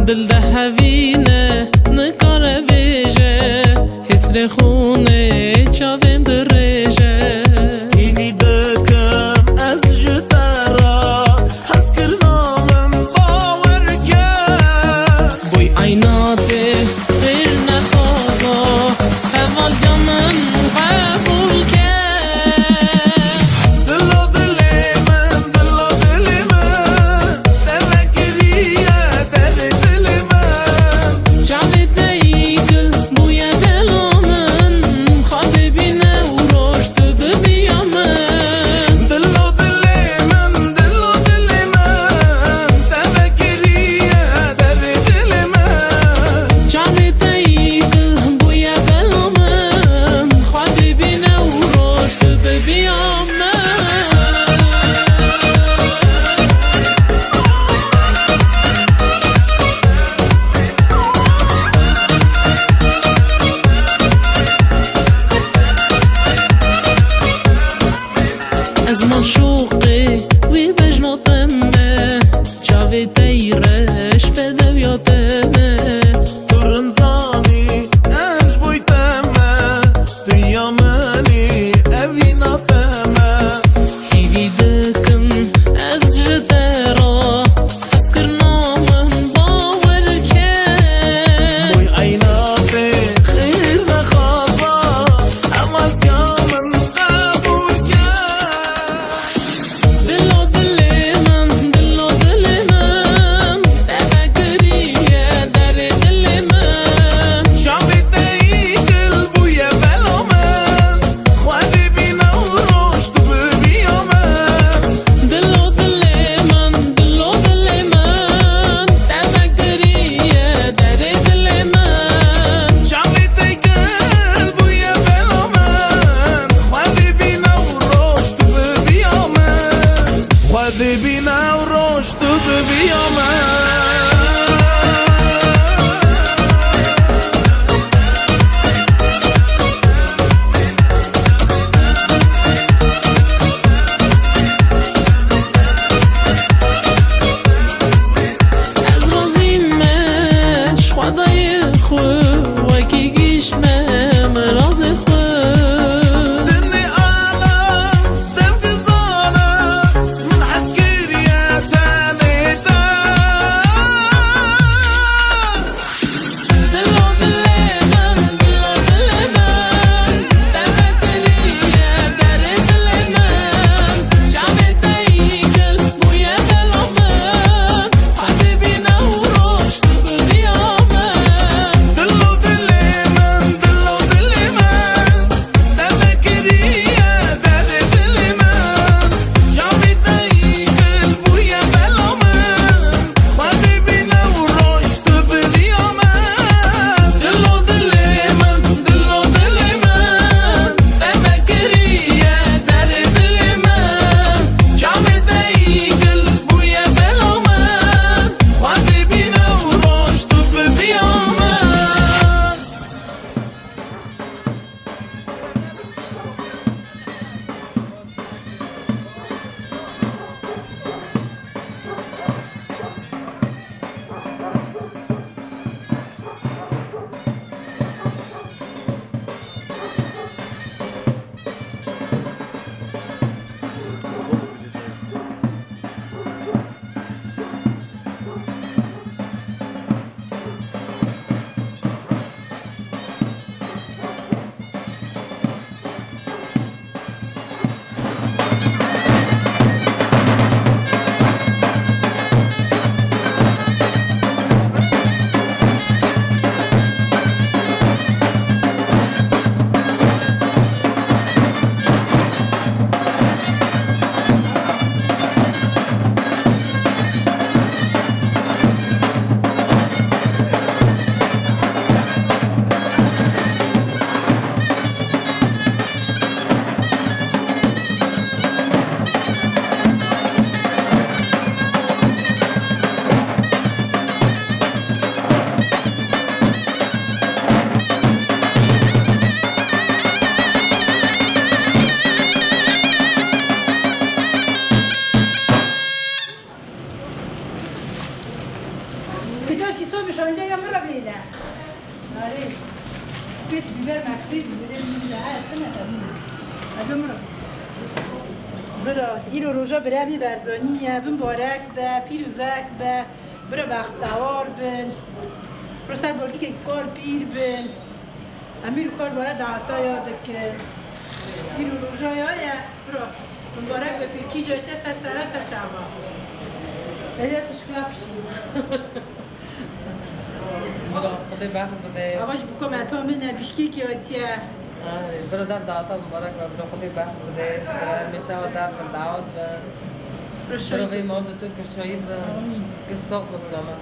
دل ده هوینه نکاره بیجه حسر خونه چاویم در ریجه ایوی دکم از جترا حس کرنامن باور کرد بوی عیناته غیر نخوازا حوال دمم قبول کرد دلو دلی من تفکریه در دل من چاوی دیگل بوی دلامن خواد بینه و رشد ببیامن دلو دلی من تفکریه در دل من چاوی دیگل بوی دلامن خواد بینه و رشد ببیامن از ما شوقی وی بجناتمه چاوی دیرش بده یادمه ترنزانی از بویتمه دیامنی اویناتمه هیوی دکم از جدرا حس کرنامم باور کرد بوی عیناته خیر نخوازا اما زیامن قبول کرد برا ایرو روژا برمی برزانیه بن بارک به پیروزک به برا بختوار بن برا سر بارکی که کار پیر بن امیر کار بارا دعتا یاد که ایرو روژا یایه برا بارک به پیرکی جایته سر چاوا الیاس شکلا کشی برا خدای بخت بده آواش بکم اتو من بیشکی که آتیه برا در دعوتا مبارک و برا خدای بخت بده برا همیشه و در من دعوت به برا برا شایی وی مال تو کشایی به کستاق بسلامت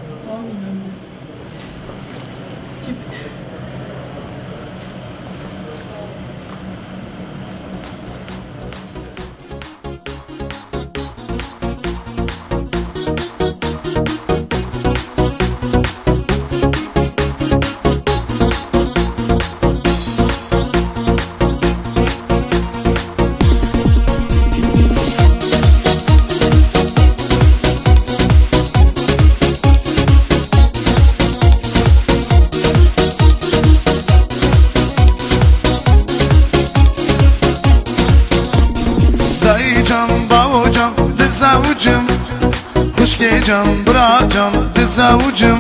Dayıcan, bavucan, dizavucum Kuşgecan, bırakcan, dizavucum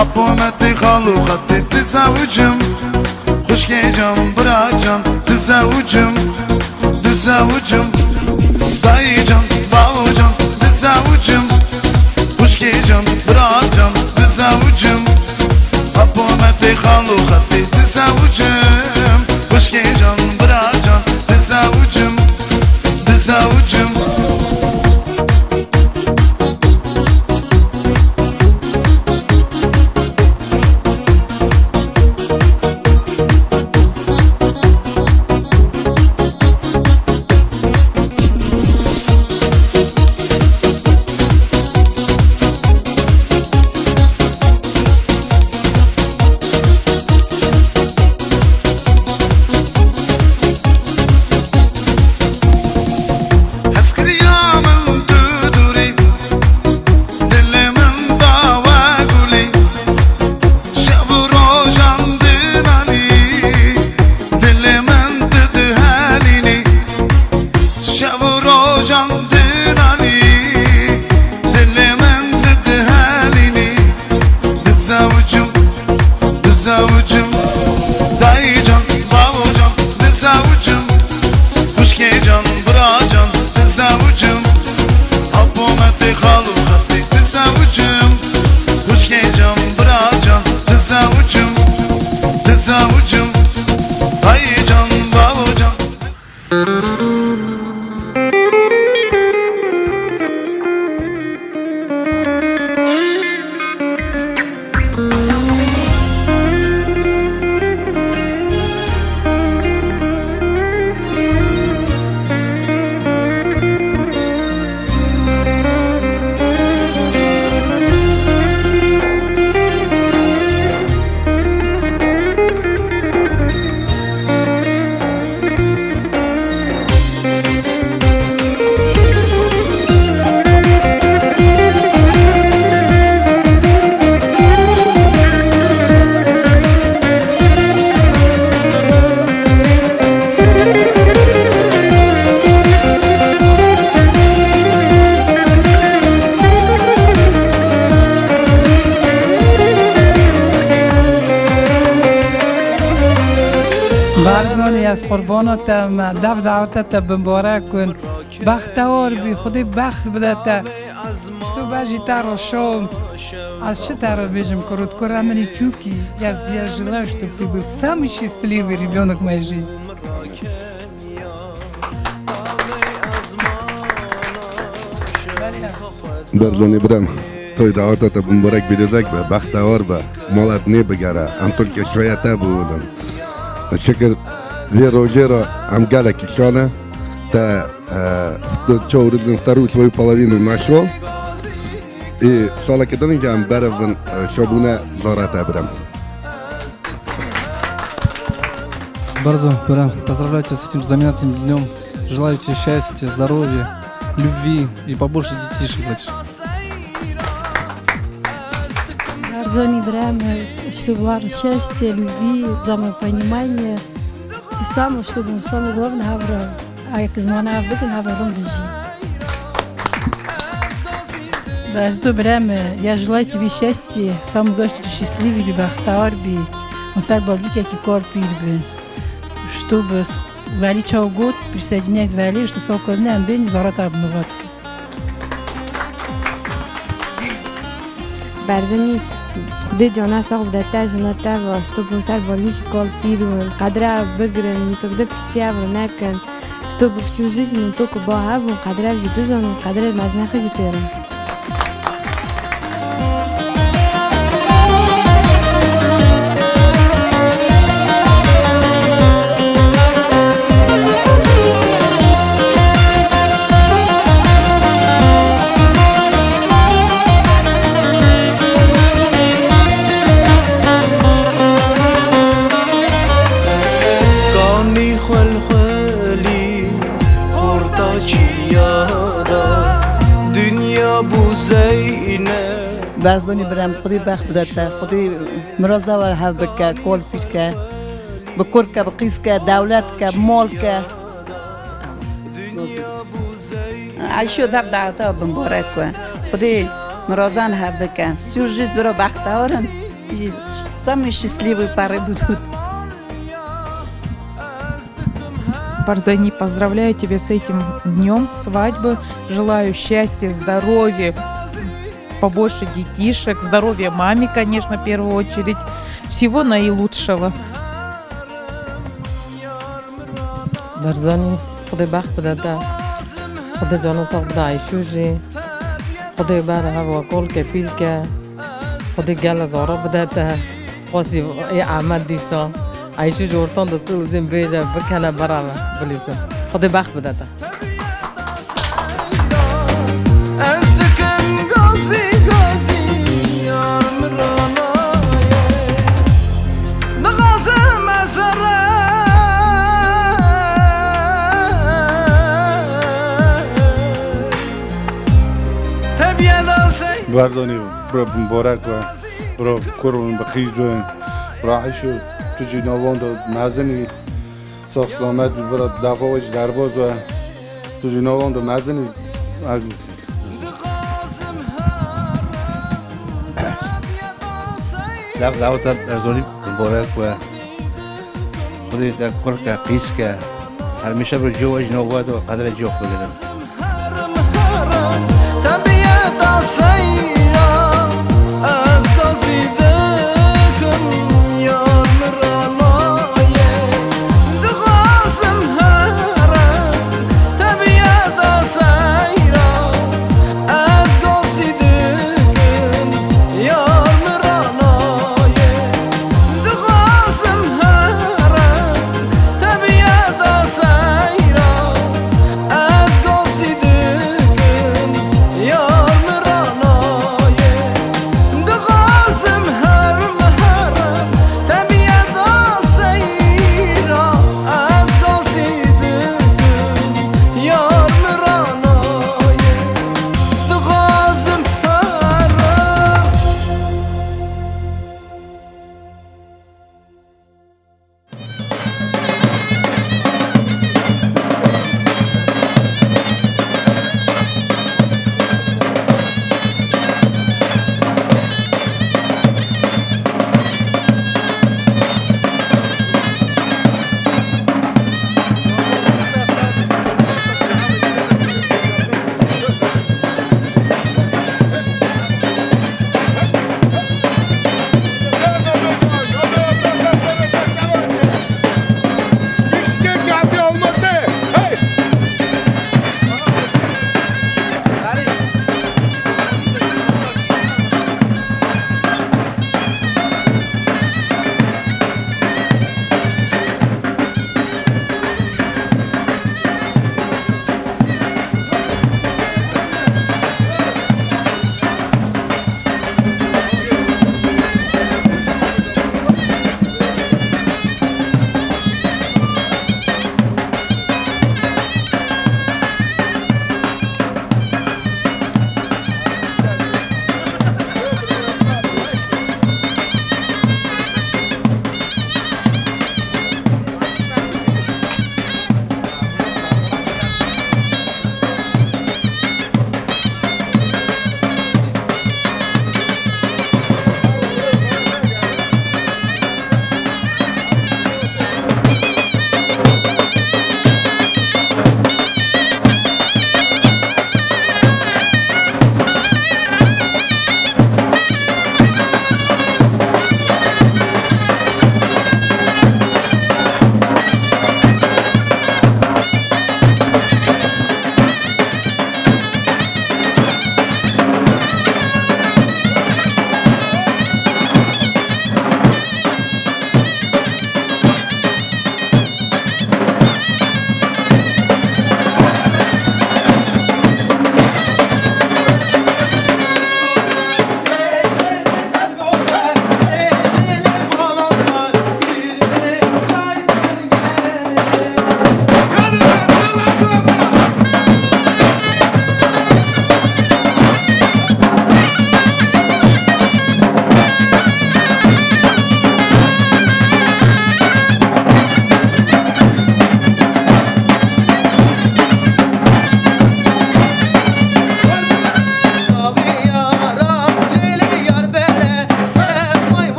Apometi halu hatti dizavucum Kuşgecan, bırakcan, dizavucum Dizavucum Dayıcan, bavucan, dizavucum Kuşgecan, bırakcan, dizavucum Apometi halu hatti dizavucum Kuşgecan, bırakcan, dizavucum Dizavucum Dizavucum Dayıcan, bavucan, dizavucum Kuşgecan, bırakcan, dizavucum Apometi halu hatti dizavucum Kuşgecan, bırakcan, dizavucum Dizavucum Dayıcan, bavucan برزانی از قربانتم دعوتت مبارک کن بختوار بی خودی بخت بدت تو بجی تر و شام از چه تر بيجم كروت كرة عملي чуки я желаю чтобы ты был самый счастливый ребенок в моей жизни. برزانی برم توی دعوتت مبارک بیدزک به بختوار به مالت نبگره هم که شویته بودن شکر زیر روژه را هم گلکی شانه تا чоуриден вторую свою половину нашел и салаки донигам баравн шабуна зарата брам. Барзо, Барам, поздравляю тебя с этим знаменательным днем. Желаю тебе счастья, здоровья, любви и побольше детишек. Барзони Барам, чтобы было счастье, любви, взаимопонимание, سام اشتبون سام گفت نه برا اگه زمان هف بکن هف روم دژی Bardzo bramy, ja żelаю Ci szczęścia, sam gościu szczęśliwy, i бахтавар, он сар балвик, jaki корпир, чтобы вали чау год, присоединяясь к вали, что сокольный амбень зарата обмыватка. برزنی خودی جانا ساق بدتا جنتا و اشتو سر بالی که کال پیرون قدره بگرن میکده پرسیه و نکن اشتو بفشوزیزی نتو که با هفون قدره جی بزنون قدره مزنخه جی پیرون برزونی برم خودی بخت بدته خودی مرازه و هف بکه کول فیش که بکر که بقیس که دولت که مال که عشو دب دعوتا بمبارک کن خودی مرازان هف بکه سوژیت برو بختهارن самый счастливый пары будут. Барзани, поздравляю тебя с этим днем свадьбы. Желаю счастья, здоровья, побольше детишек, здоровья маме, конечно, в первую очередь. Всего наилучшего. Барзани, خدای بخت بداده خدای جانو تا بده عیشوژی خدای بر هوا کل که پیل که خدای گل زارا بداده خواسی ای احمد دیسا عیشوژ ارتان دا چل زین بیجه بکنه برامه بلیسه خدای بخت بداده بردانی برو مبارک و برو کرون بخیزون برو عیشو توجی نوان دو مزنی ساسلامت برو دفاعش درباز و توجی نوان دو مزنی دعوت برزانی مبارک و خودی در کل که قیس که همیشه برو جوش نوان دو قدر جوخ بگیرم Some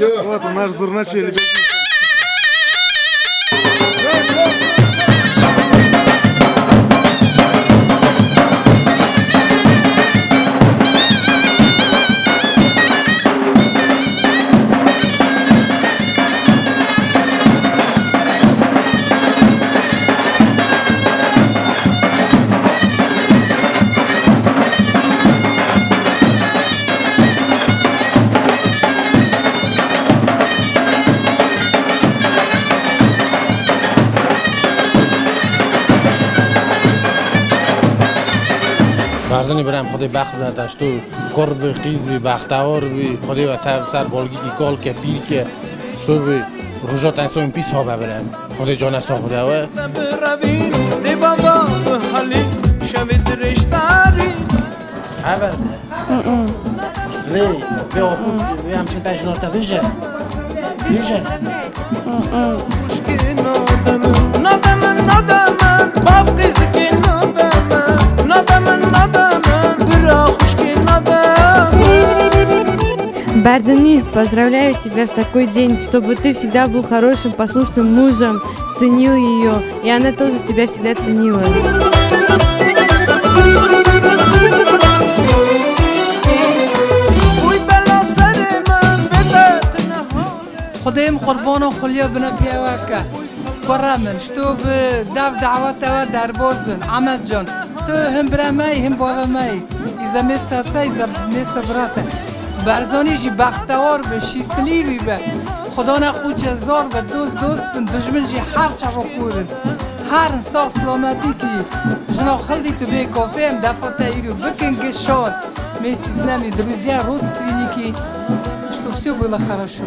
وقت مر زرنا چیلی بگی برزنی برم خدای بخت بدنش تو قرب قیز بی بختوار بی خدای و سر بالگی کی کال که پیر که شو بی روزات انسان پیس ها ببرم خدای جان است خدا و اول ری به آخود همچین تجنات ویژه ویژه Бардани, поздравляю тебя в такой день, чтобы ты всегда был хорошим, послушным мужем, ценил ее, и она тоже тебя всегда ценила. خدایم قربان و خلیا بنا پیاوکه قرامن شتو به دعوت و در بازن عمد جان تو هم برامای هم باغمای ایزا مسترسا ایزا مستر براته برزانی جی بختوار به شیسلیوی به خدا نخود چزار به دوستن دجمن جی هر چه بخورن هر انسان سلامتی که جنا خلدی تو به کافه هم دفعه ایرو بکن گشاد میسی знамі друзья, родственники, что все было хорошо.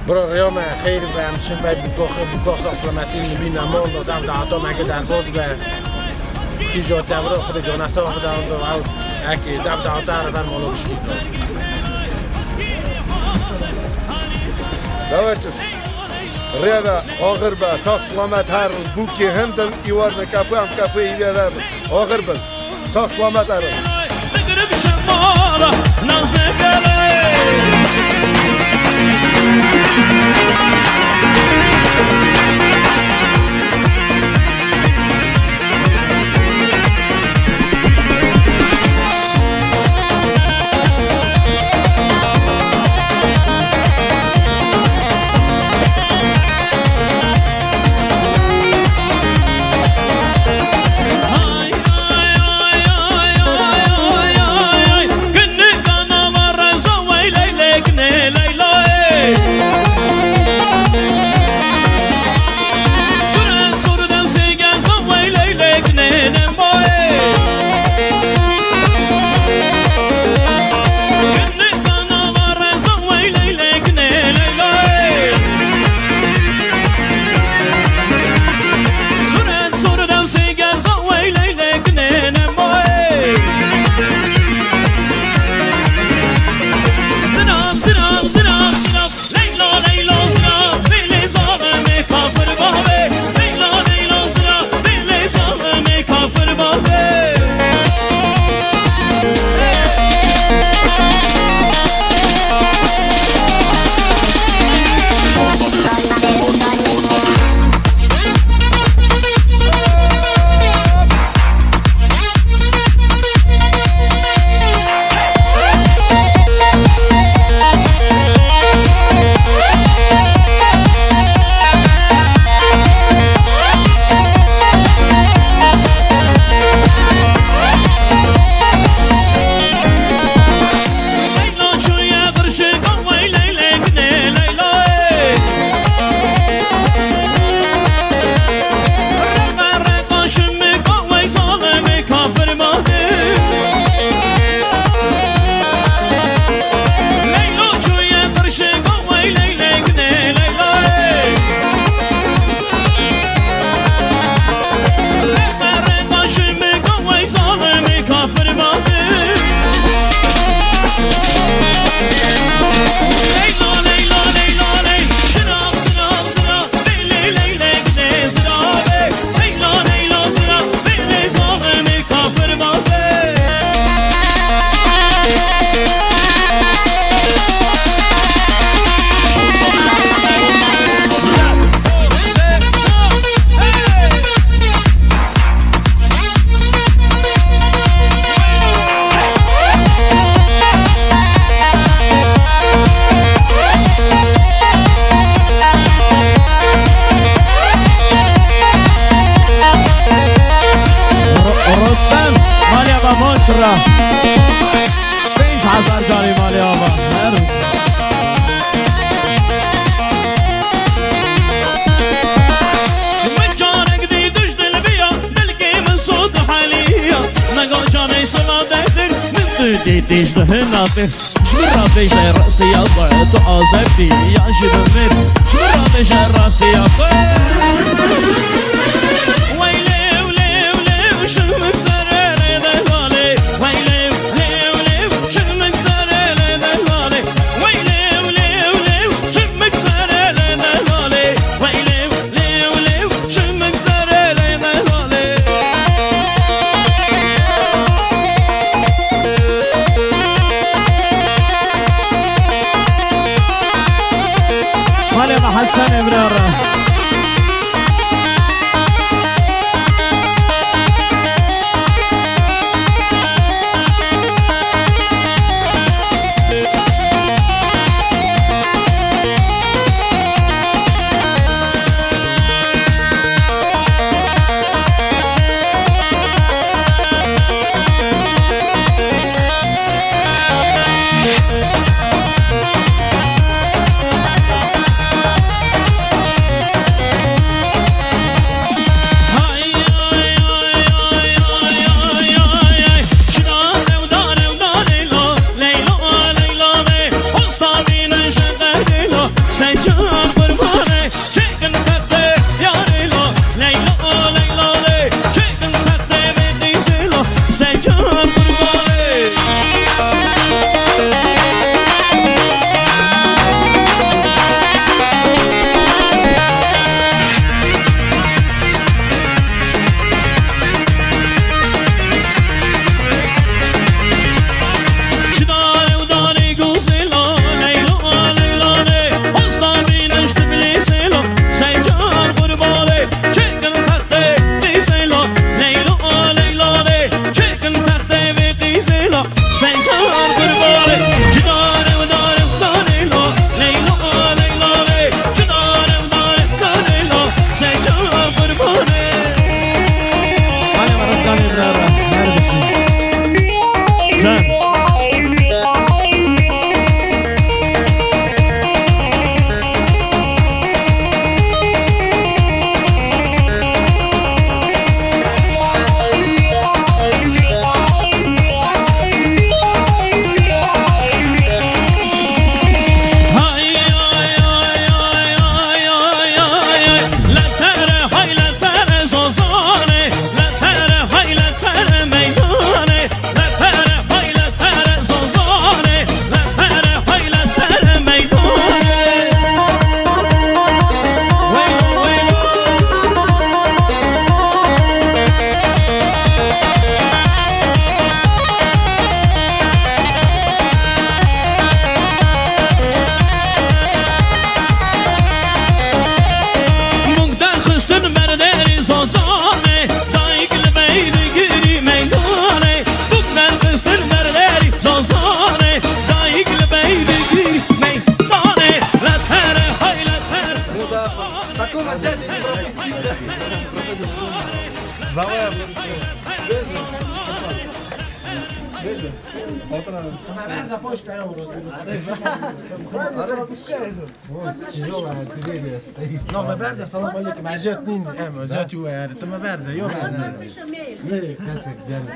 برو ریام خیر و همچنین باید بکاخ سلامتی نبی نمان لازم دعاتا مگه در باز به کی جاته برو خود جانسا خود او اکی دعاتا رو بر مالو بشکید دوچست ریاوه آخر به ساق سلامت هر بوکی هندن ایوار نکپو هم کپو ایوار آخر بل ساق سلامت هر Lay, lay, lay, lay, lay. چرا 5000 جاری مالی آقا دیدیش ده نافر شمرا بیش راستی آقا تو آزادی یا شرمیر شمرا بیش راستی آقا ویلی ولی ولی شمک سره دهاله ویلی ولی ولی شمک سره دهاله ویلی ولی ولی شمک سره دهاله ویلی ولی ولی شمک سره دهاله مالي حسن ابرار No, ma برده سلام علیکم عزیزت نین ام زیادی و یار تو ما برده یا برده نه کسی بیان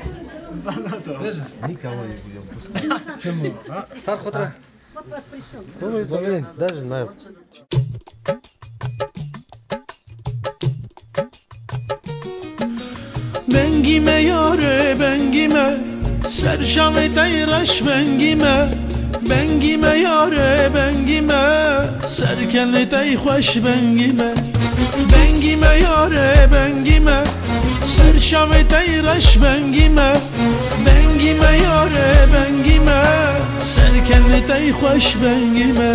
بجا نیکوایی بیام شما سر خطره کومی زمین درج نه بنگیمه یاره بنگیمه سرشم تیرش بنگیمه بنگیمه یاره بنگیمه سرکل تی خوش بنگیمه بنگیمه یاره بنگیمه سرشم تیرش بنگیمه بنگیمه یاره بنگیمه سرکل تی خوش بنگیمه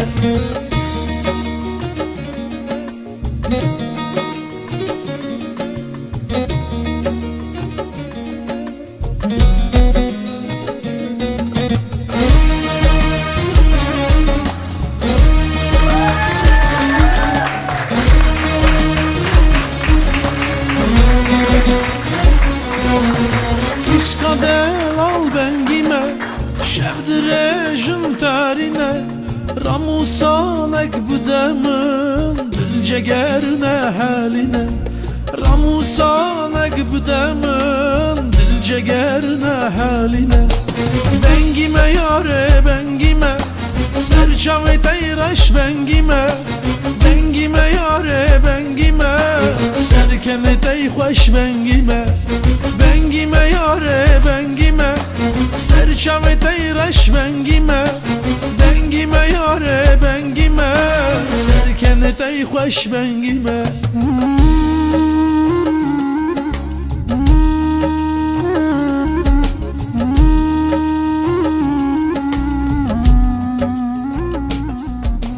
بدمن دل جگرنه حالینه راموسانک بدمن دل جگرنه حالینه بنگیمه یاره بنگیمه سرچاوی تیرش بنگیمه بنگیمه یاره بنگیمه سرکنه تی خوش بنگیمه بنگیمه یاره بنگیمه سرچاوی تیرش بنگیمه بنگیمه یاره بنگیمه سرکنه تی خوش بنگیمه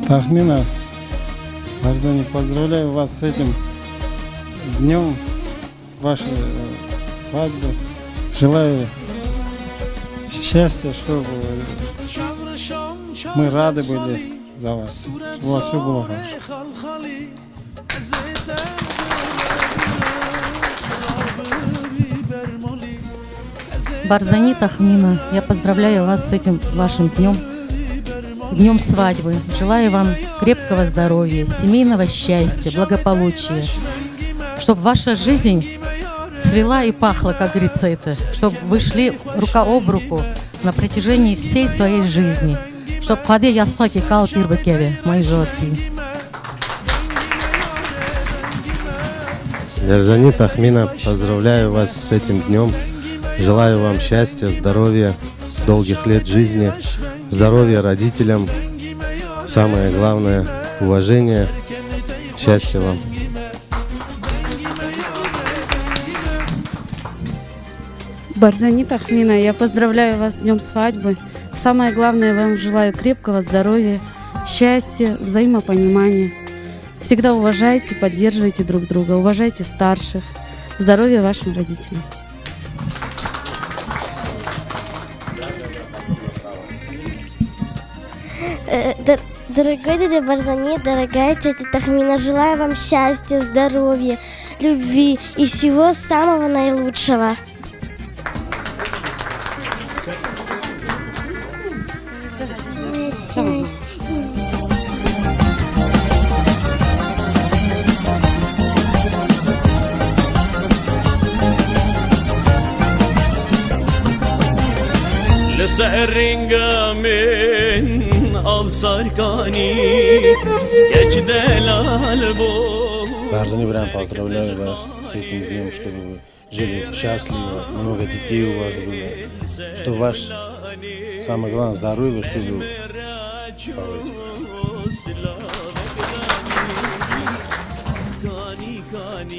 Тахмина, Арзани, поздравляю вас с этим днем, вашей свадьбы. Желаю счастья, чтобы мы рады были за вас, чтобы у вас все было хорошо. Барзани Тахмина, я поздравляю вас с этим вашим днем свадьбы. Желаю вам крепкого здоровья, семейного счастья, благополучия, чтобы ваша жизнь цвела и пахла, как говорится, чтобы вы шли рука об руку на протяжении всей своей жизни, чтобы ходе ястоки кал пирбекеве, мои животы. Барзани Тахмина, поздравляю вас с этим днем. Желаю вам счастья, здоровья, долгих лет жизни, здоровья родителям, самое главное – уважение, счастья вам. Барзани Тахмина, я поздравляю вас с днем свадьбы. Самое главное, вам желаю крепкого здоровья, счастья, взаимопонимания. Всегда уважайте, поддерживайте друг друга, уважайте старших. Здоровья вашим родителям. Дорогой дядя Барзани, дорогая тетя Тахмина, желаю вам счастья, здоровья, любви и всего самого наилучшего. لسهرنگا من آب سارکانی گچ دلال بو. Барзани Бран, поздравляю вас с этим днем, чтобы вы жили счастливо, много детей у вас было, чтобы ваше самое главное здоровье, чтобы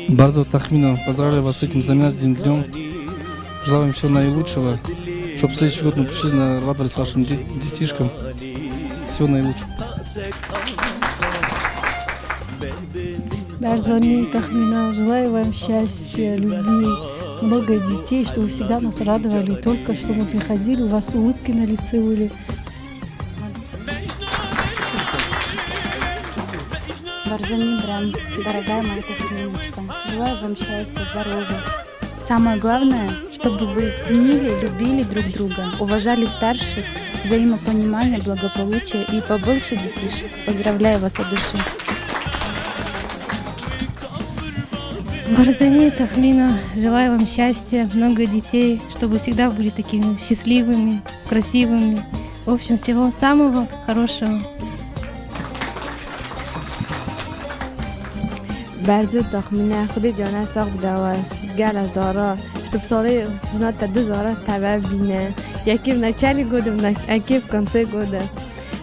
Барзо Тахмина, поздравляю вас с этим знаменательным днем. Желаю вам всего наилучшего, чтобы в следующий год мы пришли радовались вашим детишкам. Всего наилучшего. Барзани Тахмина, желаю вам счастья, любви, много детей, чтобы вы всегда нас радовали, только что мы приходили, у вас улыбки на лице были. Барзани Бран, дорогая моя Тахминочка, желаю вам счастья, здоровья. Самое главное, чтобы вы ценили, любили друг друга, уважали старших, взаимопонимания, благополучия и побольше детишек. Поздравляю вас от души. Барзани Тахмина, желаю вам счастья, много детей, чтобы всегда были такими счастливыми, красивыми. В общем, всего самого хорошего. Barzo Tахмина, خودی جانه ساق بدوه گل زارا شتوب سالی زنات دو زارا تبع бine. Яки в начале года, яки в конце года.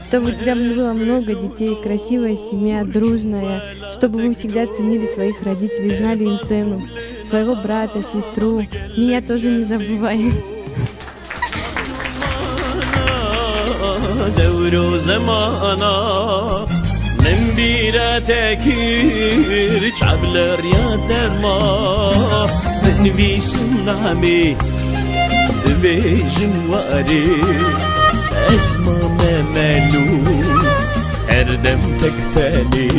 Чтобы у тебя было много детей, красивая семья, дружная. Чтобы вы всегда ценили своих родителей, знали им цену. Своего брата, сестру. Меня тоже не забывай. من بیرتکیر چبل ریاد ما بنویسم نامی دویجم واری اسمم ملو هردم تکتلی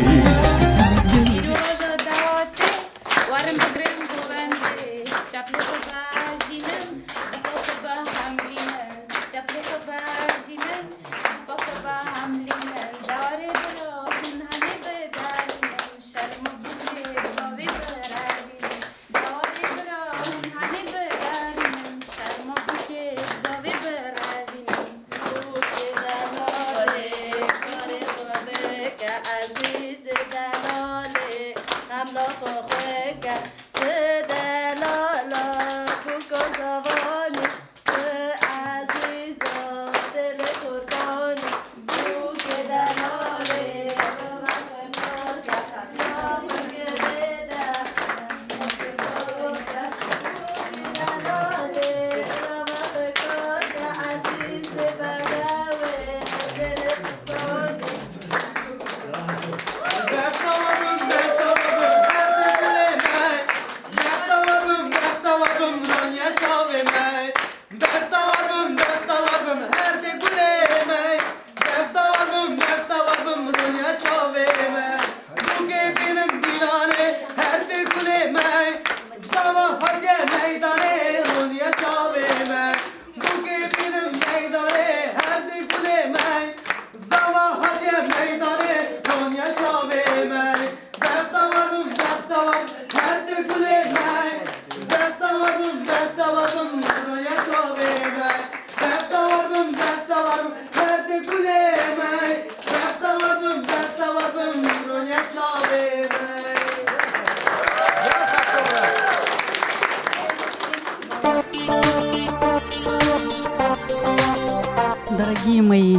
мои,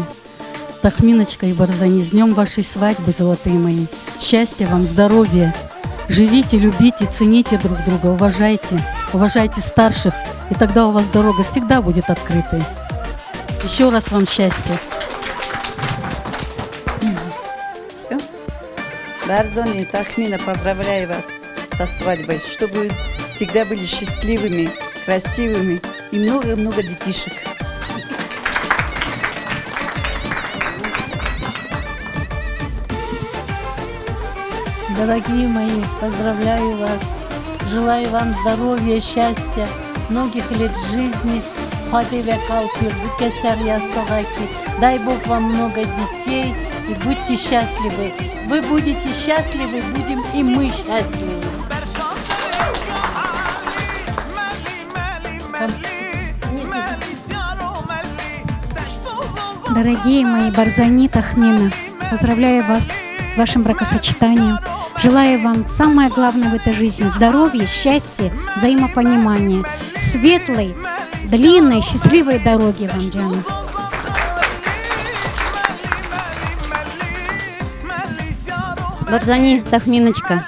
Тахминочка и Барзани, с днем вашей свадьбы, золотые мои. Счастья вам, здоровья. Живите, любите, цените друг друга, уважайте старших, и тогда у вас дорога всегда будет открытой. Еще раз вам счастья. Все. Барзани, Тахмина, поздравляю вас со свадьбой, чтобы всегда были счастливыми, красивыми и много-много детишек. Дорогие мои, поздравляю вас. Желаю вам здоровья, счастья, многих лет жизни. Дай Бог вам много детей и будьте счастливы. Вы будете счастливы, будем и мы счастливы. Дорогие мои, Барзани, Тахмина, поздравляю вас с вашим бракосочетанием. Желаю вам самое главное в этой жизни – здоровья, счастья, взаимопонимания, светлой, длинной, счастливой дороги вам, Диана. Барзани, Тахминочка,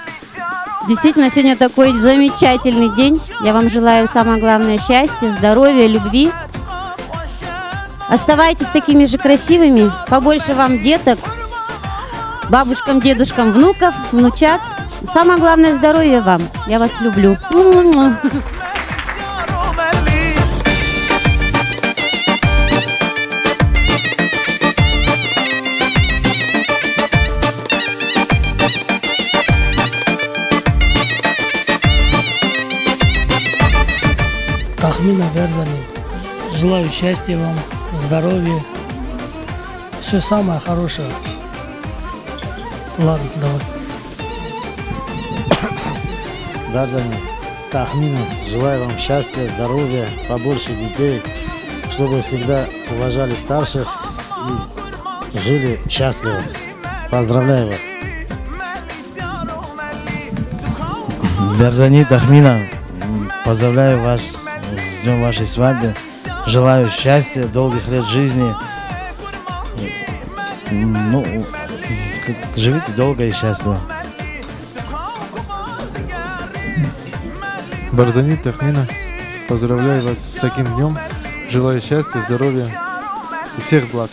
действительно, сегодня такой замечательный день. Я вам желаю самое главное счастья, здоровья, любви. Оставайтесь такими же красивыми, побольше вам деток, бабушкам, дедушкам, внуков, внучат. Самое главное здоровье вам. Я вас люблю. Тахмина, Барзани, желаю счастья вам, здоровья, все самое хорошее. Ладно, давай. Барзани, Тахмина, желаю вам счастья, здоровья, побольше детей, чтобы всегда уважали старших и жили счастливо. Поздравляю вас. Барзани, Тахмина, поздравляю вас с днем вашей свадьбы. Желаю счастья, долгих лет жизни. Живите долго и счастливо. Барзани, Тахмина, поздравляю вас с таким днем. Желаю счастья, здоровья и всех благ.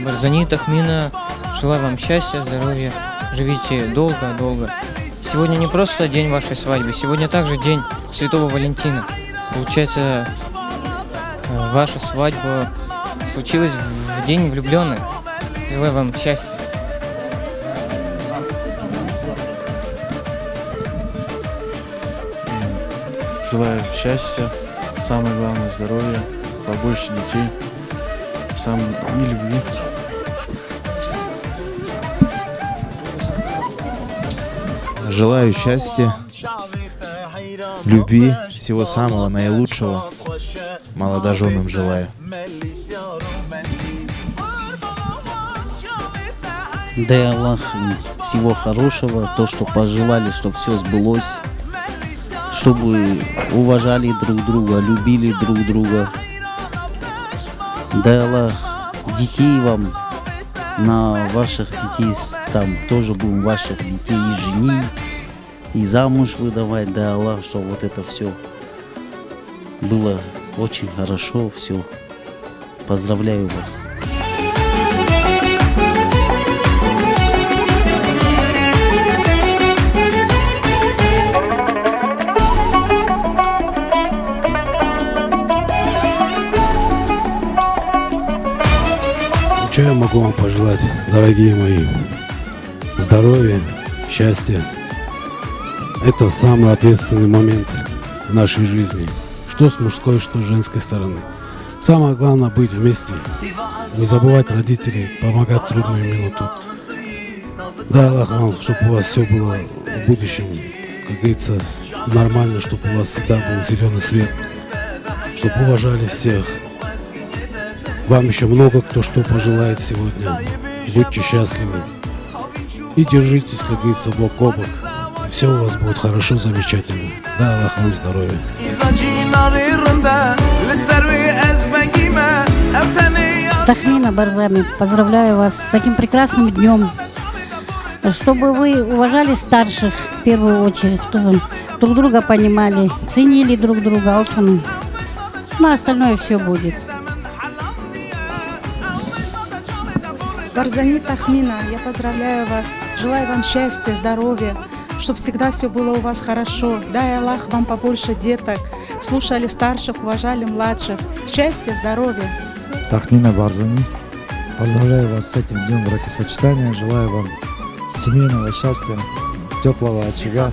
Барзани, Тахмина, желаю вам счастья, здоровья. Живите долго-долго. Сегодня не просто день вашей свадьбы, сегодня также день Святого Валентина. Получается, ваша свадьба случилась в день влюбленных. Желаю вам счастья. Желаю счастья, самое главное здоровья, побольше детей, и любви. Желаю счастья, любви, всего самого наилучшего. Молодоженам желаю. Дай Аллах всего хорошего, то, что пожелали, чтобы все сбылось, чтобы уважали друг друга, любили друг друга. Дай Аллах детей вам, на ваших детей, там тоже будем ваших детей и женить, и замуж выдавать. Дай Аллах, чтобы вот это все было очень хорошо, все. Поздравляю вас. Что я могу вам пожелать, дорогие мои? Здоровья, счастья. Это самый ответственный момент в нашей жизни. Что с мужской, что с женской стороны. Самое главное быть вместе. Не забывать родителей, помогать в трудную минуту. Дай Аллах вам, чтобы у вас все было в будущем, как говорится, нормально, чтобы у вас всегда был зеленый свет, чтобы уважали всех. Вам еще много кто что пожелает сегодня. Будьте счастливы. И держитесь, как говорится, бок о бок. Все у вас будет хорошо, замечательно. Дай Аллах вам здоровья. Тахмина Барзами, поздравляю вас с таким прекрасным днем. Чтобы вы уважали старших в первую очередь, друг друга понимали, ценили друг друга, алтыны. Ну, а остальное все будет. Барзани Тахмина, я поздравляю вас. Желаю вам счастья, здоровья, чтобы всегда все было у вас хорошо. Дай Аллах вам побольше деток, слушали старших, уважали младших. Счастья, здоровья. Тахмина Барзани, поздравляю вас с этим днем бракосочетания. Желаю вам семейного счастья, теплого очага,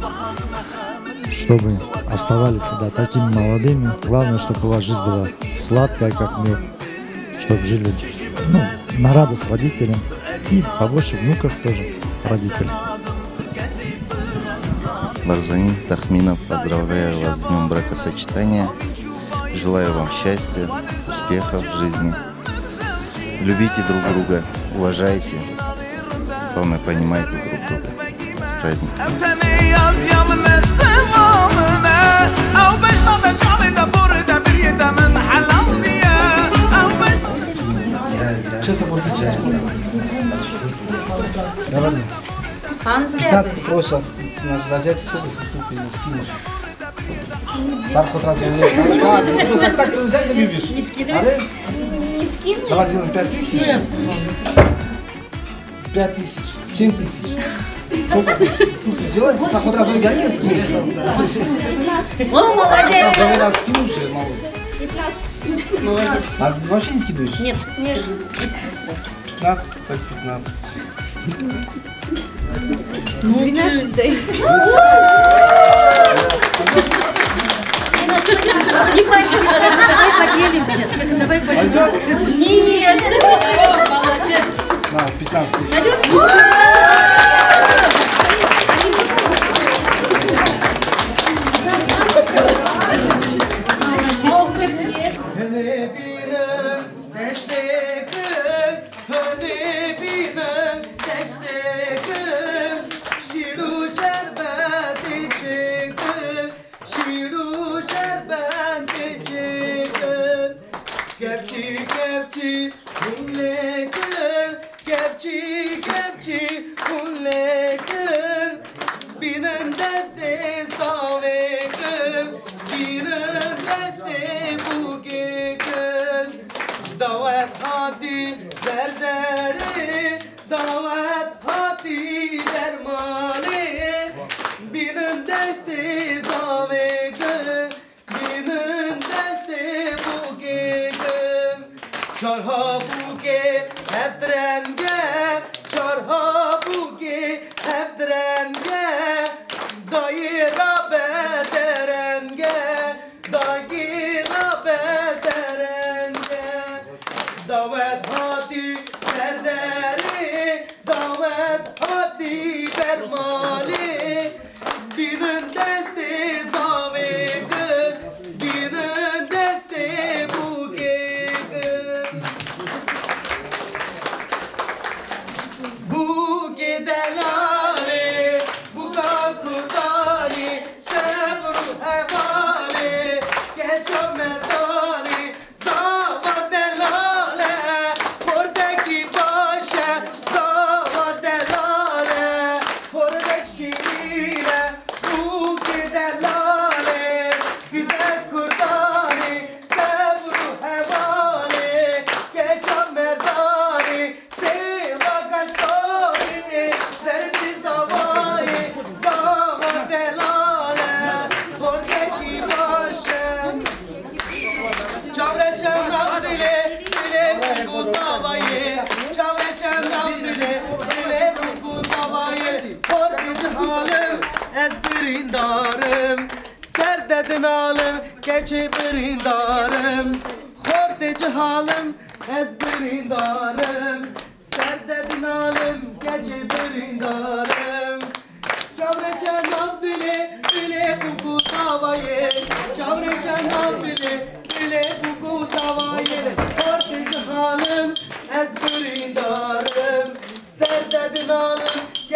чтобы оставались всегда такими молодыми. Главное, чтобы у вас жизнь была сладкая, как мед, чтобы жили на радость родителям и побольше внуков тоже родителям. Барзани Тахмина, поздравляю вас с днем бракосочетания. Желаю вам счастья, успехов в жизни. Любите друг друга, уважайте. Главное, понимайте друг друга. С праздником. Говори. 15 прошло, за взять сколько скинешь? Сам хоть раз не ладно, что, так свою взять любишь? Не скидывай. Не скидывай. Давай сделаем 5000. 5000, 7000. Сколько сделай? Сам хоть раз не скинешь? О, молодец! Первый раз скинул же, малый. А ты вообще не скидываешь? Нет. 15, так 15. Ну, 12 дай. Не пойдем, давай поделимся. Скажи, давай поделимся. Нет. Молодец. На, 15 тысяч. Найдешь?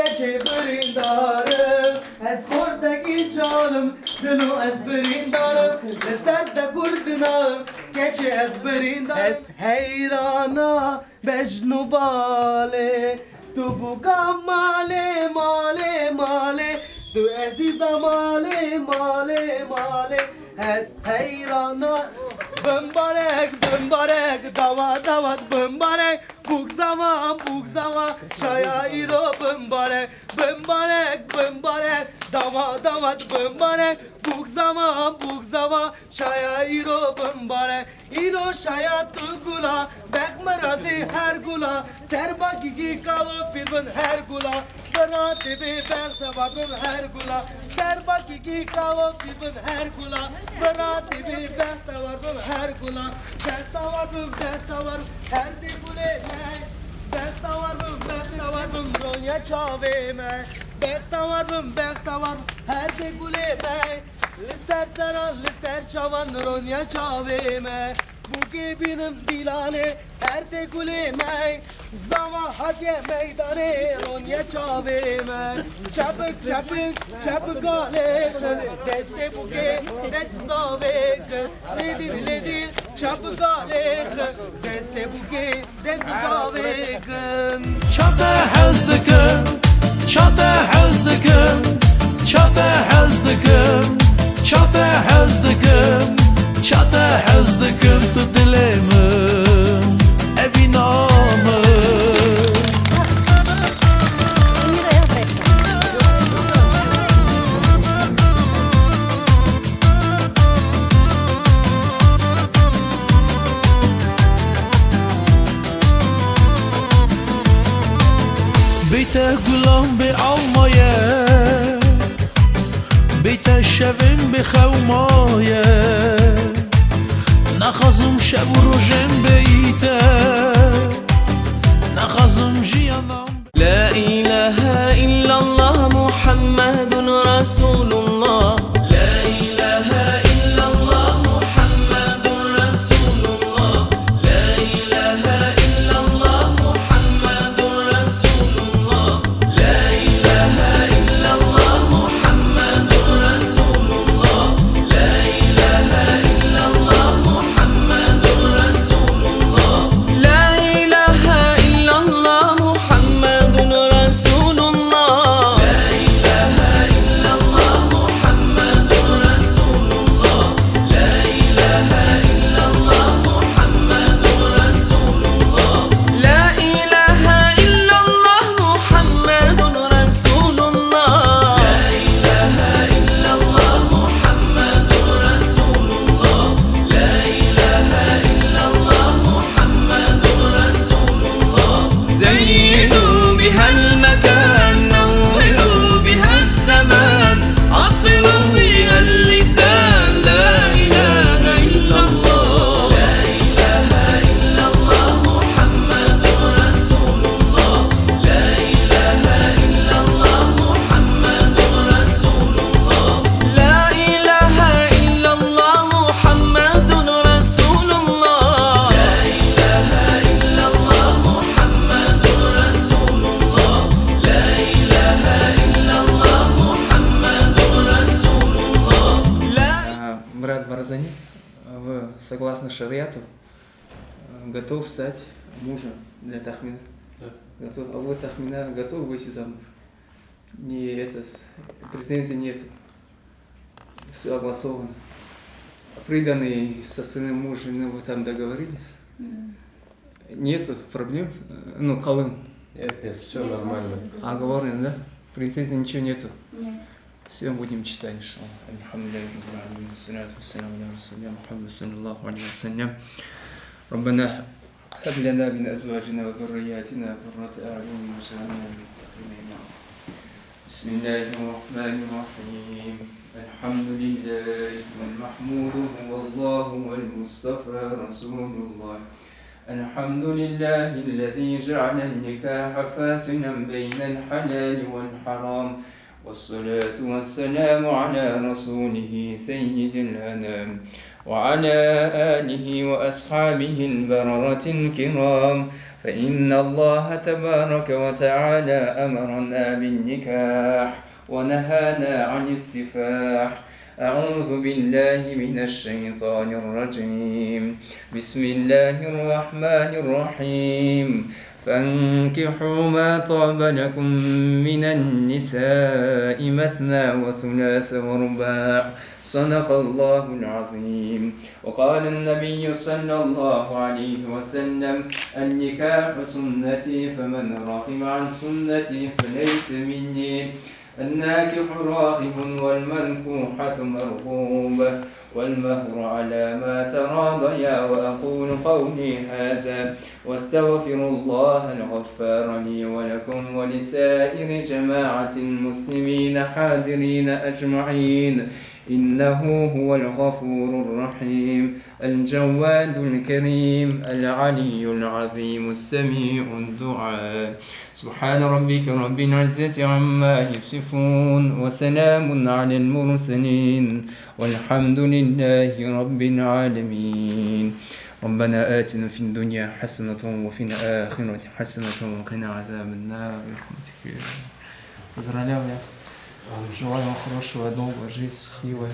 Gece brindarım, es kordaki can malım Dino ezberin darım Leser de kurdinam Keçi ezberin darım Es heyrana Mecnu bale Tu bu male male male Tu eziza male male male Es heyrana Bımbarek davat bımbarek Buk zaman Şaya iro bımbarek Davat bımbarek Buk zaman Şaya iro bımbarek İro şaya tukula Bekmerazi her gula Serba gigi kalop birbin her gula Bana tibi bertababım her gula Serba gigi kalop birbin her gula Bana tibi bertababım her gula Bertababım her di gule Bertababım ronya çaveme Bertababım her di gule Liser çavan ronya çaveme Bugi benim dilane her de guleme Zama hadiye meydane ronya çaveme Çapık gale Deste bugi deste zavek Ledil çapık gale Deste bugi deste zavek Çata hazdıkım Çata hazdıkım Çata hazdıkım Çata hazdıkım Çata hazdıkım tu dilemim Evinamım Beyte gulam be almaya Beyte şevin be xevmaya نخازم شب و روزم بیته نخازم جیانم لا إله إلا الله محمد رسول الله لا إله إلا الله محمد رسول الله لا إله إلا الله محمد رسول الله لا إله إلا الله محمد رسول الله لا إله إلا الله محمد رسول الله لا إله إلا الله محمد رسول الله لا إله إلا الله محمد رسول الله لا إله إلا الله محمد رسول الله لا إله إلا الله محمد رسول الله لا إله إلا الله محمد رسول الله لا إله إلا الله محمد رسول الله زينوا بها المكان نوروا بها الزمان عطروا بها اللسان لا إله إلا الله لا إله إلا الله محمد رسول الله لا إله إلا الله محمد رسول الله لا إله إلا الله محمد رسول الله لا إله إلا الله محمد رسول الله لا إله إلا الله محمد رسول الله Брат Барзани, вы согласно шариату готов стать мужем для Тахмина? Да. Готов. А вы, Тахмина, готовы выйти замуж? Претензий нет. Все согласовано. Приданный со сыном мужа, вы там договорились? Нет проблем? Ну, Колым. Нет, все нормально. Оговорено, да? Претензий ничего нету? Нет. Все будем читать, иншаллах. Алхамдулиллахи раббил аламин, вассалату вассаламу аля расулилля Мухаммад саллаллаху алейхи вассалям. ربنا هب لنا من أزواجنا وذرياتنا قرة أعين واجعلنا للمتقين إماما. بسم الله الرحمن الرحيم. الحمد لله والمحمود هو الله والمصطفى رسول الله. الحمد لله الذي جعل النكاح فاصلا بين الحلال والحرام. والصلاة والسلام على رسوله سيد الأنام وعلى آله وأصحابه البررة الكرام فإن الله تبارك وتعالى أمرنا بالنكاح ونهانا عن السفاح. أعوذ بالله من الشيطان الرجيم. بسم الله الرحمن الرحيم. فانكحوا ما طاب لكم من النساء مثنى وثلاث ورباع. صدق الله العظيم. وقال النبي صلى الله عليه وسلم: النكاح سنتي فمن رغب عن سنتي فليس مني. الناكح راغب والمنكوحة مرغوبة والمهر على ما تراضيا. وأقول قولي هذا واستغفر الله الغفار لي ولكم ولسائر جماعة المسلمين حاضرين أجمعين، إنه هو الغفور الرحيم الجواد الكريم العلي العظيم السميع الدعاء. سبحان ربك رب العزة عما يصفون وسلام على المرسلين والحمد لله رب العالمين. ربنا آتنا في الدنيا حسنة وفي الآخرة حسنة وقنا عذاب النار برحمتك. Поздравляю, желаю вам хорошего, долгой жизни, счастливой.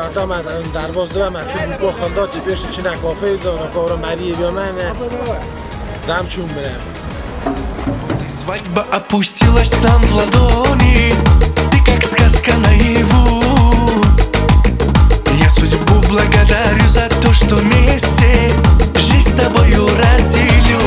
Adam darvoz dve man chun ko khanda ti pesh china kafe do na kora mari bi man dam chun brem. Свадьба опустилась к нам в ладони. Ты как сказка наяву. Я судьбу благодарю за то, что вместе жизнь с тобою разделю.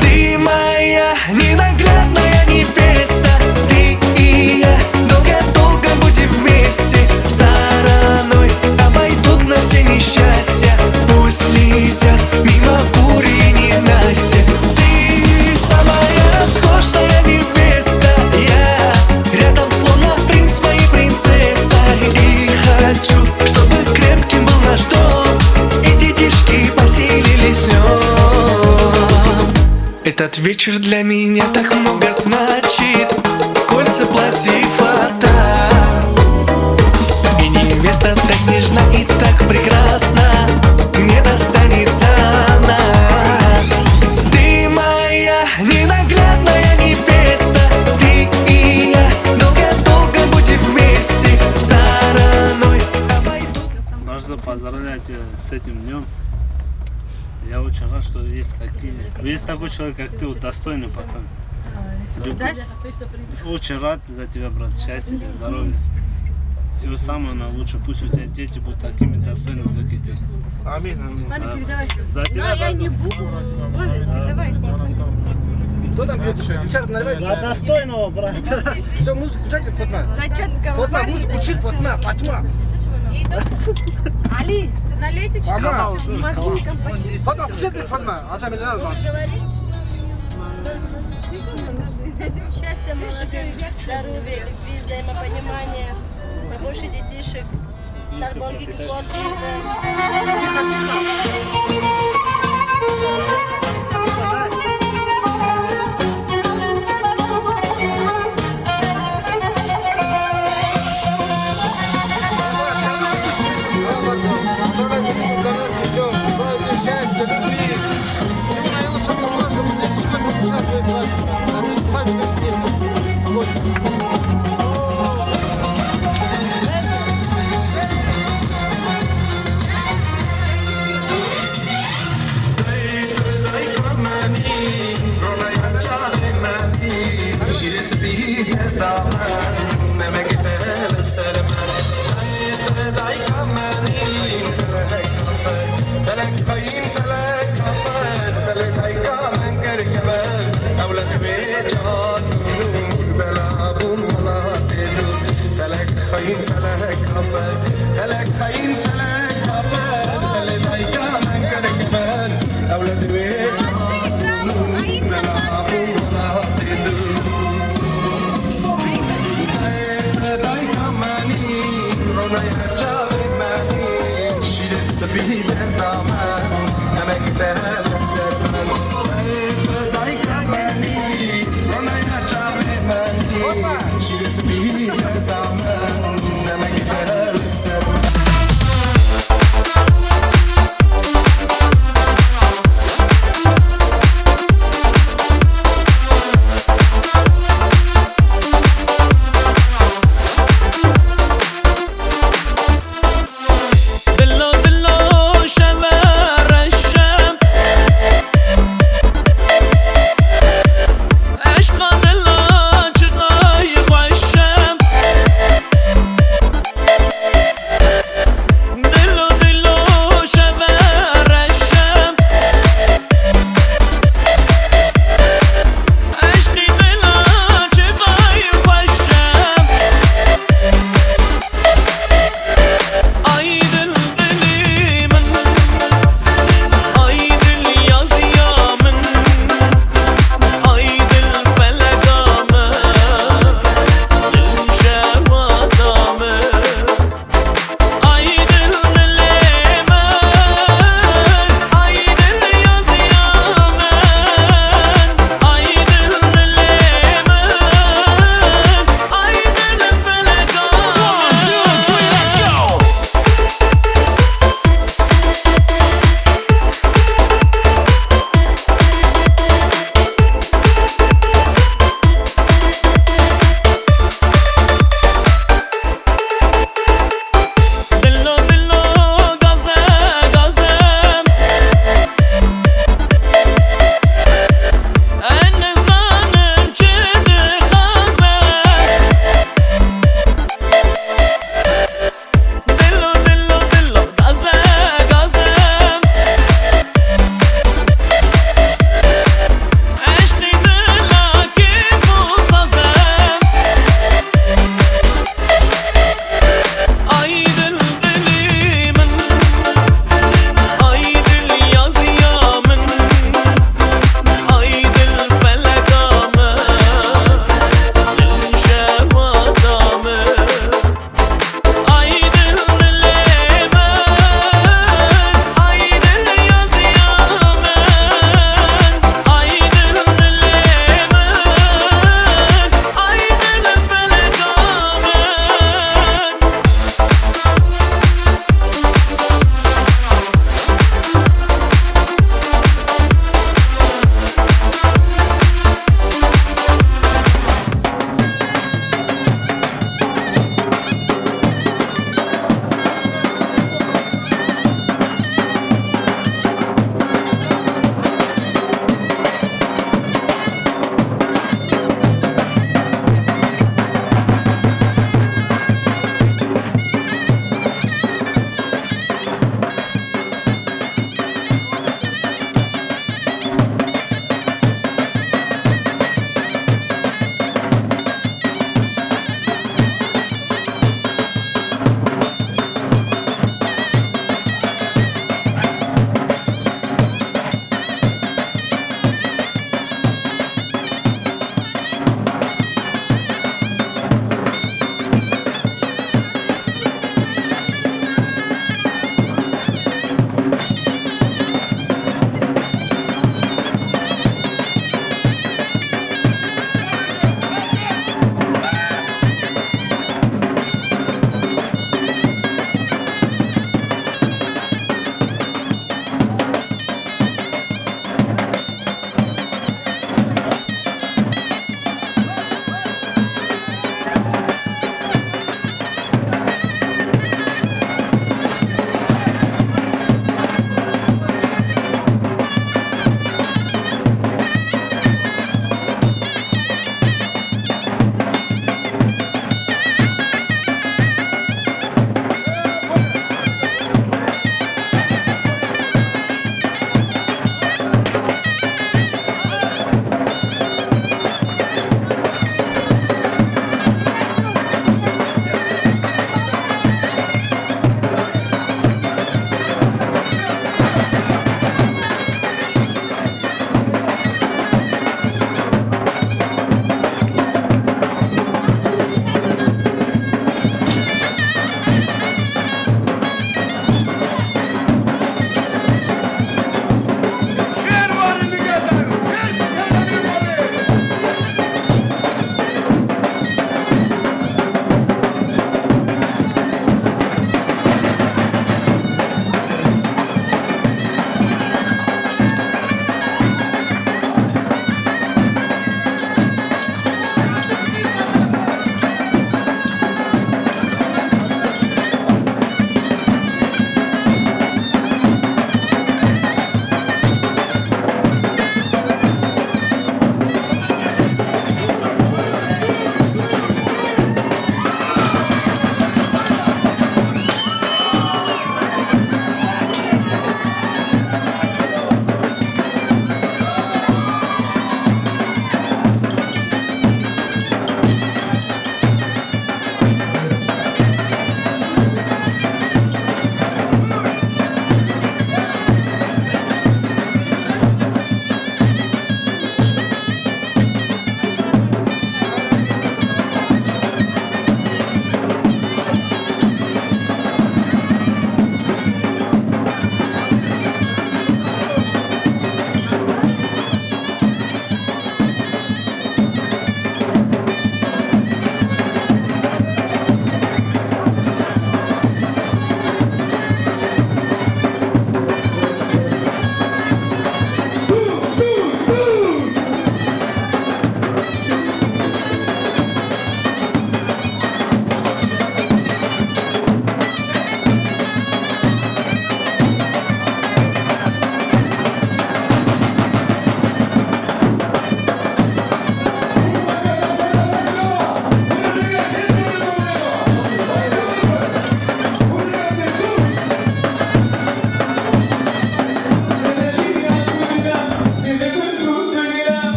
Ты моя ненаглядная невеста. Ты и я долго-долго будем вместе. Стороной обойдут на все несчастья. Пусть летят мимо бури и ненастья. Самая роскошная невеста, я рядом словно принц, моей принцесса. И хочу, чтобы крепким был наш дом, и детишки поселились в нем. Этот вечер для меня так много значит. Кольца, платье и фата. И невеста так нежна и так прекрасна. Мне достанется она. Ненаглядная невеста, ты и я долго-долго будем вместе. Стороной обойдут. Можно поздравлять тебя с этим днем. Я очень рад, что есть такой человек, как ты, вот, достойный пацан. Очень рад за тебя, брат. Счастья тебе, здоровья. Всего самого наилучшего. Пусть у тебя дети будут такими достойными, как и ты. Аминь. За тебя. Я не буду. Давай. Кто там пьет еще? Девчата, наливайте. За достойного, брат. Все, музыку включайте, Фатма. Фатма, музыку учит, Фатма. Али, налейте чуть-чуть. Фатма, включи без Фатма. Счастья молодым, здоровья, любви, взаимопонимания, побольше детишек, долгих и коротких. Счастья, любви. Всего наилучшего, чтобы следующий год мы свадьбу. Свадьбу.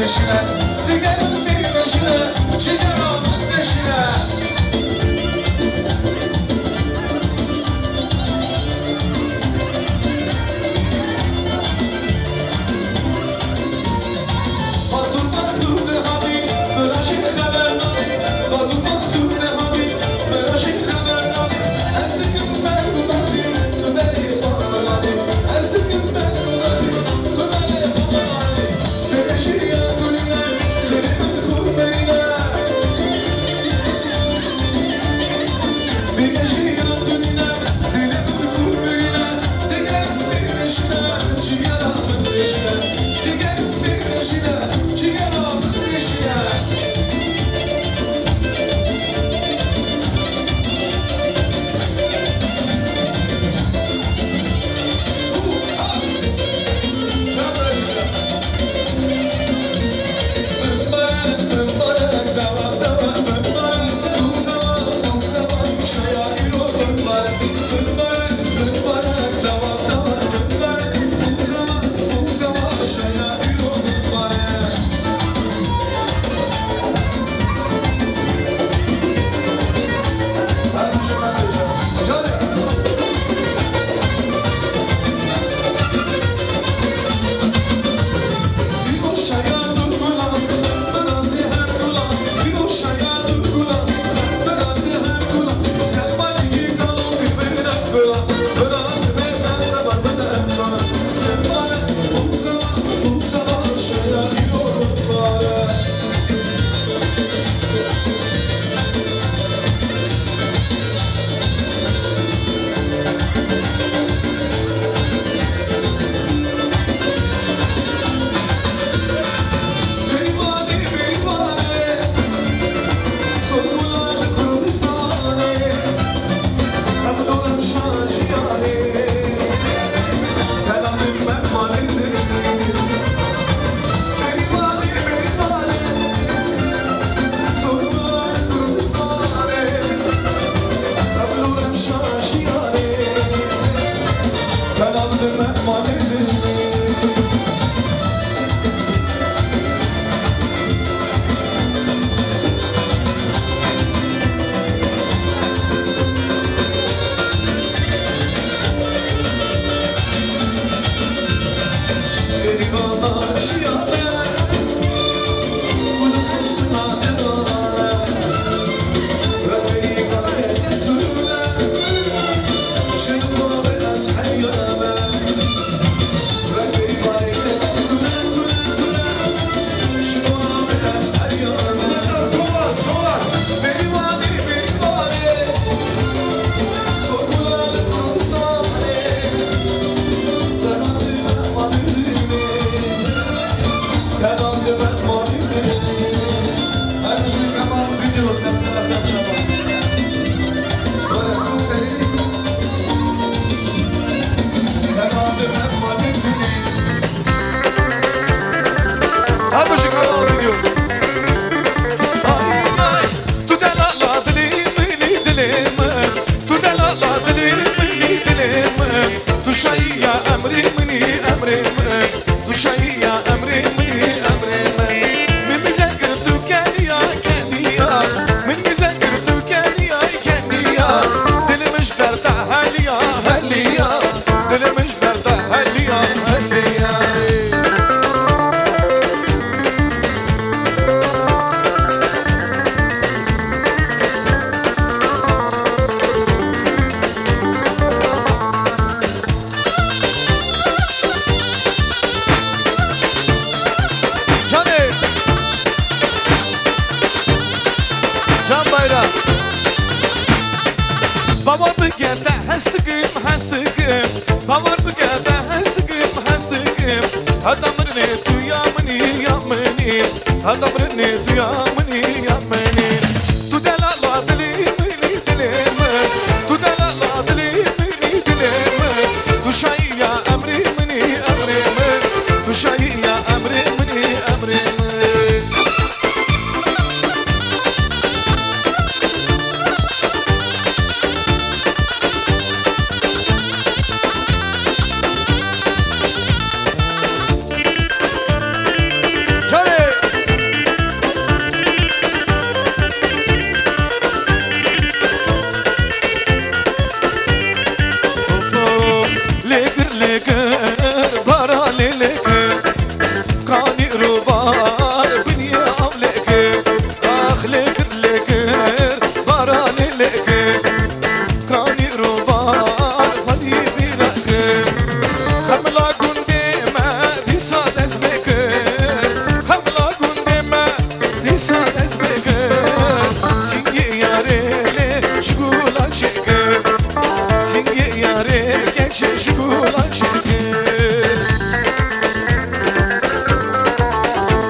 دشنه دیگرم بی دشنه جگرم دشنه Johnny!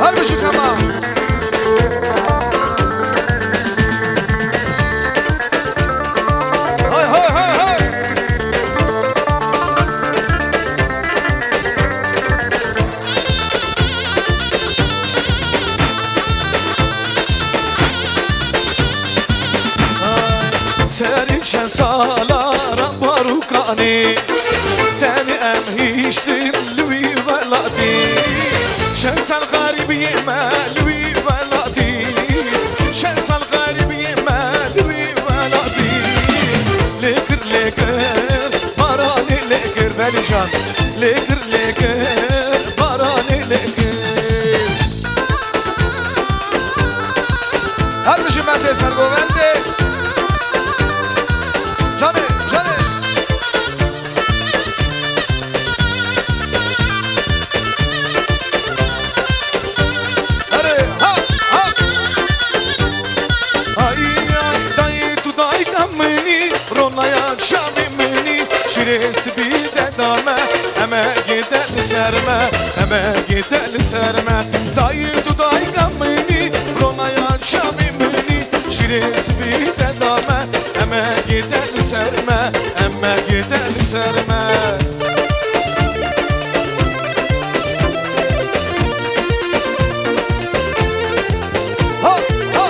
هر بشو كمان هاي هاي هاي هاي سری چند سالارم باروکانی تانی ام هیشتین لوی ولادی چند سال غریبی من لوی ولادی چند سال غریبی من لوی ولادی لکر لکر بارانی لکر ولی جان لکر لکر بارانی لکر هر بشو مهده سرگوونده جانه جانه اره ها ها ay ay dayı tu dayı kamini ronaya şami mini şiresi bir de dame eme gidelim serme eme gidelim serme dayı tu dayı kamini ronaya şami mini şiresi bir de dame eme gidelim serme eme gidelim serme ها ها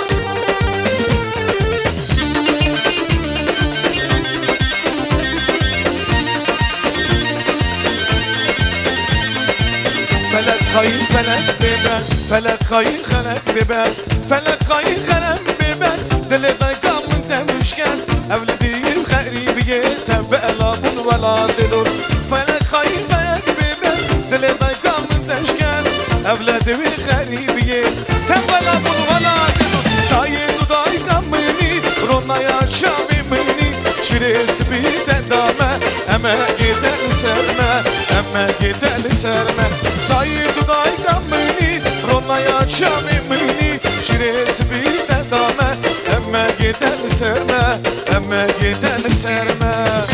فلك خاين فلك ببن فلك خاين خلق ببن فلك خاين خلق ببن دل ضيقة وانت مشكاس أولادي خريبية تبقى بن ولا دلور فلك خاين فلك ببن دل ضيقة وانت مشكاس أولادي خريبية تبقى بن ولا دلور دايد ضيقة مني رونا يا شامي مني شريس بيدن دامه أما جدل سرمه أما جدل سرمه دايد ضيقة مني رونا يا شامي مني شريس بيدن دامه أما جدل سرمه أما جدل سرمه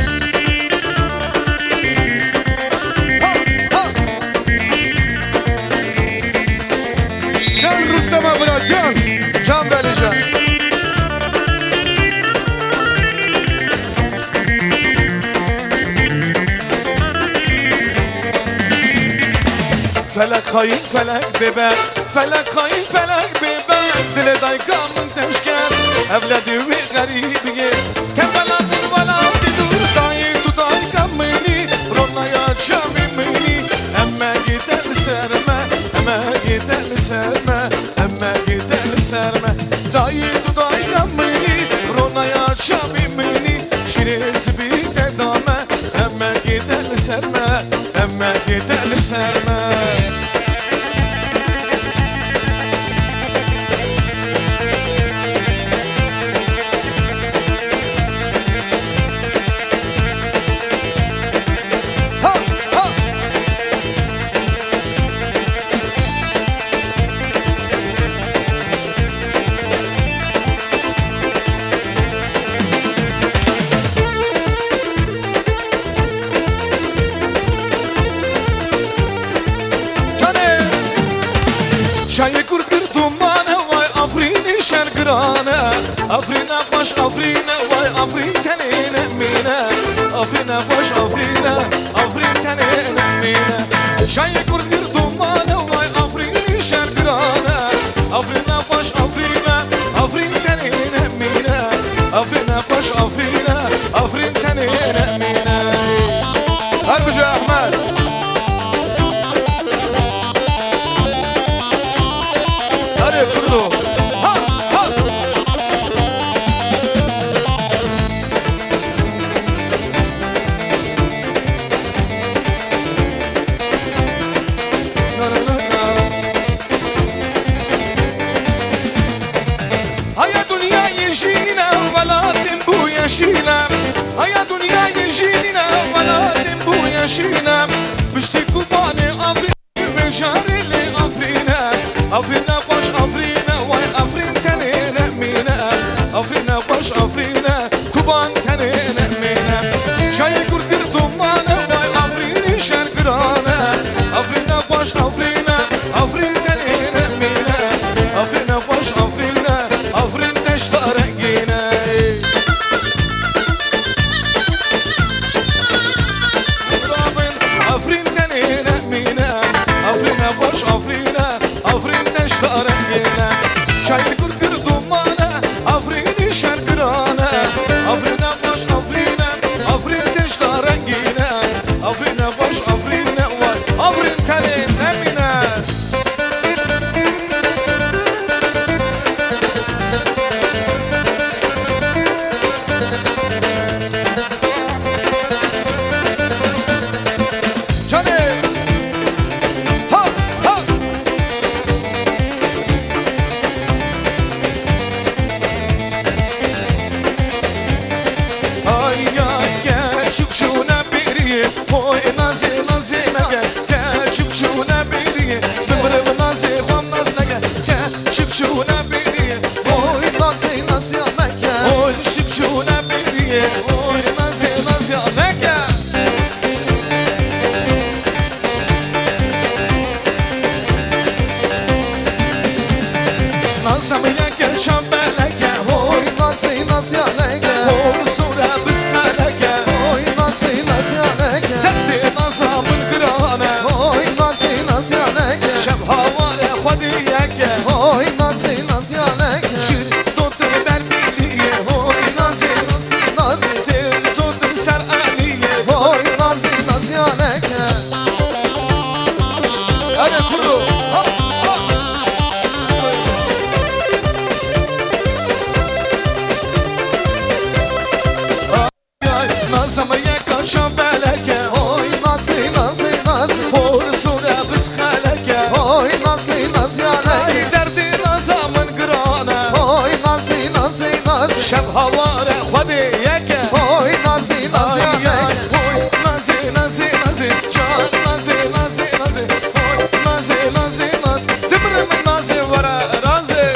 جان رستم ابرا جان جان بلی جان فلك خاين فلك ببن فلك خاين فلك ببن دل ضيقة من تمشكاس أولادي وغريبية كفلا من ولا بدور دايد ضيقة مني رونا يا شامي مني أما جدل سرمه أما جدل سرمه أما جدل سرمه دايد ضيقة مني رونا يا شامي مني شريس بيدن دامه أما جدل سرمه أما جدل سرمه ها ها جانه Çayı kurdur dumanı vay Afrin'in şergranı Afrin'e baş Afrin'e vay Afrin tenine mine Afrin'e baş Afrin'e Afrin tenine mine Çayı kurdur dumanı vay Afrin'in şergranı Afrin'e baş Afrin'e Afrin tenine mine Afrin'e baş Afrin'e Afrin tenine mine هر بجو احمد اره كردو ها ها Haya dünya yeşine valadim bu yaşinem Haya dünya yeşine valadim bu yaşinem Pişti kubane Afrin ve şarili Afrine Afrine baş Afrine vay Afrin tenine mine Afrine baş Afrine kuban tenine mine Çayı kurdur dumanı vay Afrin'in şergranı Afrine baş Afrine Afrin tenine mine دشتا رنگینه چای گرگر دومانه آفرینی شرگرانه آفرینه باش آفرینه آفرین دشتا رنگینه آفرینه باش آفرینه وای آفرین تلین نمینه شب هواره خودی یکه اوی نازی نازی اوی نازی نازی نازی جان نازی نازی نازی اوی نازی نازی نازی دبر من نازی ورا رازی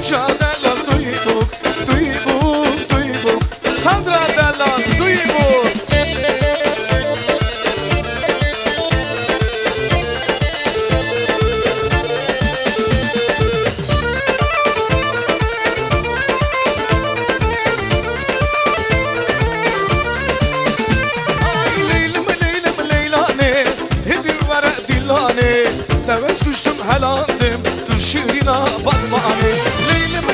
Neca delal duyduk, duyduk Sandra delal duyduk Tevez düştüm helandım Dur şirina batmane Leylim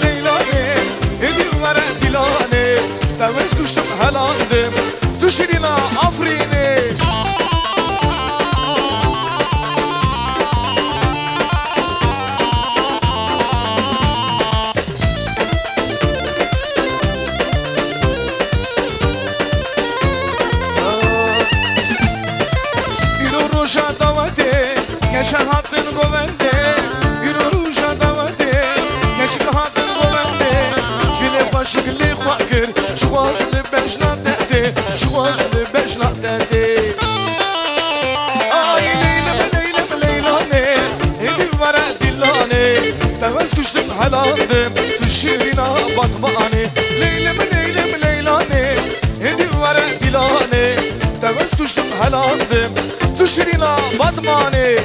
leylane Edim vere dilane Tevez düştüm helandım Dur şirina afrine İlo roja davate Geçen hattın govende Yürü ruja davate Geçen hattın govende Jile başık li khwakir Şuazlı bejna derdi Şuazlı bejna derdi Ay leylane Hedi vere dillane Tevez kuştum helandım Tuşirina batmane leylane Hedi vere dillane Tevez kuştum helandım Tuşirina batmane